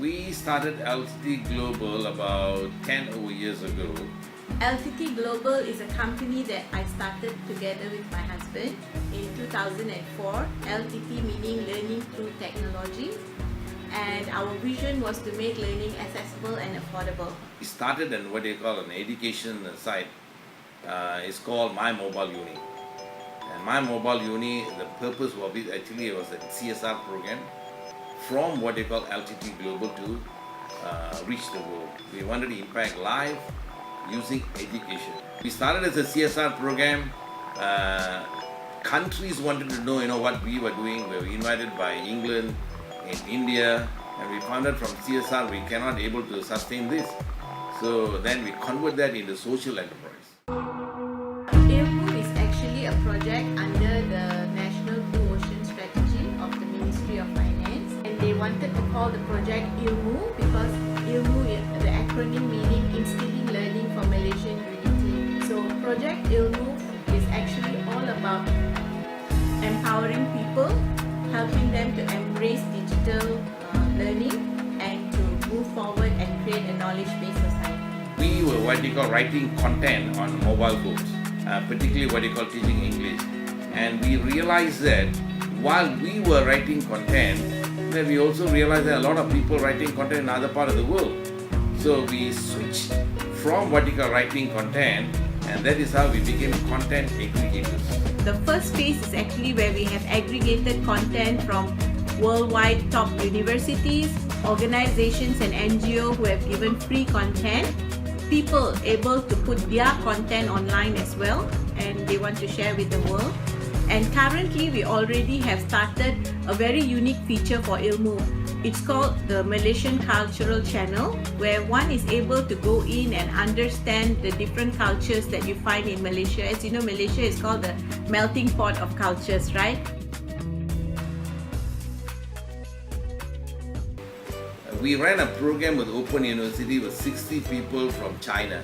We started LTT Global about 10 over years ago. LTT Global is a company that I started together with my husband in 2004. LTT meaning learning through technology, and our vision was to make learning accessible and affordable. We started in what they call an education site. It's called My Mobile Uni. And My Mobile Uni, the purpose of it actually was a CSR program from what they call LTT Global to reach the world. We wanted to impact life using education. We started as a CSR program. Countries wanted to know, what we were doing. We were invited by England, in India, and we found out from CSR we cannot able to sustain this. So then we convert that into social enterprise. ILMU is actually a project under the National Blue Ocean Strategy of the Ministry of Finance, and they wanted to call the project ILMU because ILMU is the acronym meaning Instilling Learning for Malaysian Unity. So Project ILMU is actually all about empowering people, helping them to embrace digital learning and to move forward and create a knowledge-based society. We were what they call writing content on mobile phones, particularly what they call teaching English. And we realized that while we were writing content, then we also realized that a lot of people writing content in other part of the world. So we switched from what they call writing content, and that is how we became content aggregators. The first phase is actually where we have aggregated content from worldwide top universities, organizations and NGO who have given free content, people able to put their content online as well, and they want to share with the world. And currently we already have started a very unique feature for ILMU. It's called the Malaysian Cultural Channel, where one is able to go in and understand the different cultures that you find in Malaysia. As you know, Malaysia is called the melting pot of cultures, right? We ran a program with Open University with 60 people from China.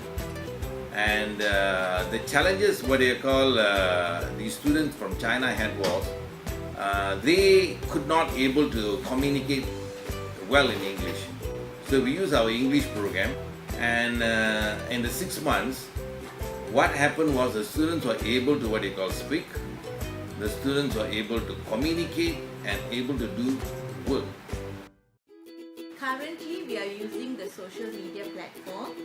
And the challenges, what they call the students from China had was, they could not able to communicate well in English. So we used our English program, and in the 6 months, what happened was the students were able to what they call speak, the students were able to communicate and able to do work. Currently, we are using the social media platform,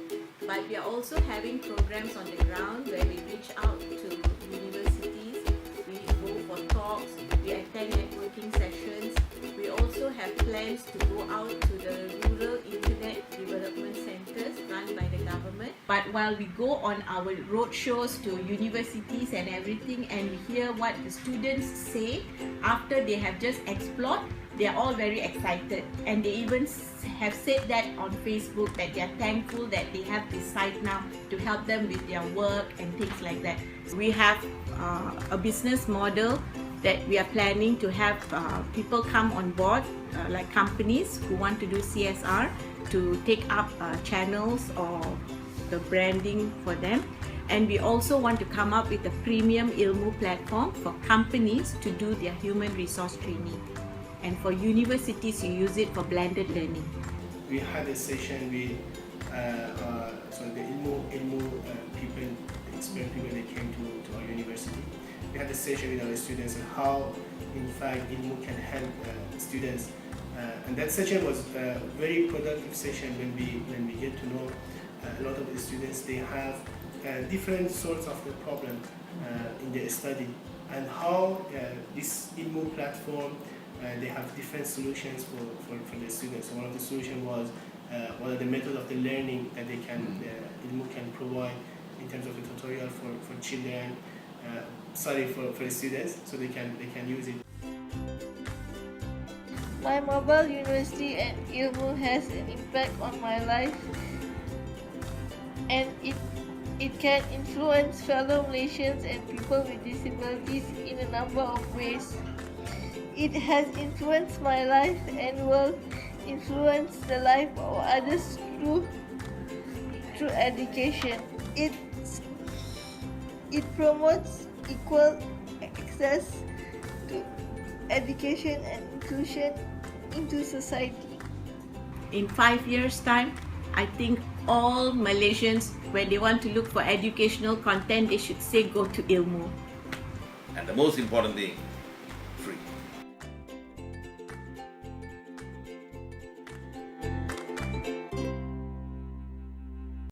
but we are also having programs on the ground where we reach out to universities, we go for talks, we attend networking sessions. We also have plans to go out to the rural internet development centers run by the government. But while we go on our road shows to universities and everything, and we hear what the students say after they have just explored, they are all very excited, and they even have said that on Facebook that they are thankful that they have this site now to help them with their work and things like that. We have a business model that we are planning to have people come on board, like companies who want to do CSR, to take up channels or the branding for them. And we also want to come up with a premium ILMU platform for companies to do their human resource training. And for universities, you use it for blended learning. We had a session with the ILMU people, the experienced people that came to our university. We had a session with our students on how, in fact, ILMU can help students. And that session was a very productive session when we get to know a lot of the students. They have different sorts of the problem in their study, and how this ILMU platform, they have different solutions for the students. So one of the solutions was what are the methods of the learning that they can ILMU can provide in terms of the tutorial for children, for the students, so they can use it. My mobile university and ILMU has an impact on my life, and it can influence fellow Malaysians and people with disabilities in a number of ways. It has influenced my life and will influence the life of others through education. It promotes equal access to education and inclusion into society. in 5 years' time, I think all Malaysians, when they want to look for educational content, they should say go to Ilmu. And the most important thing, free.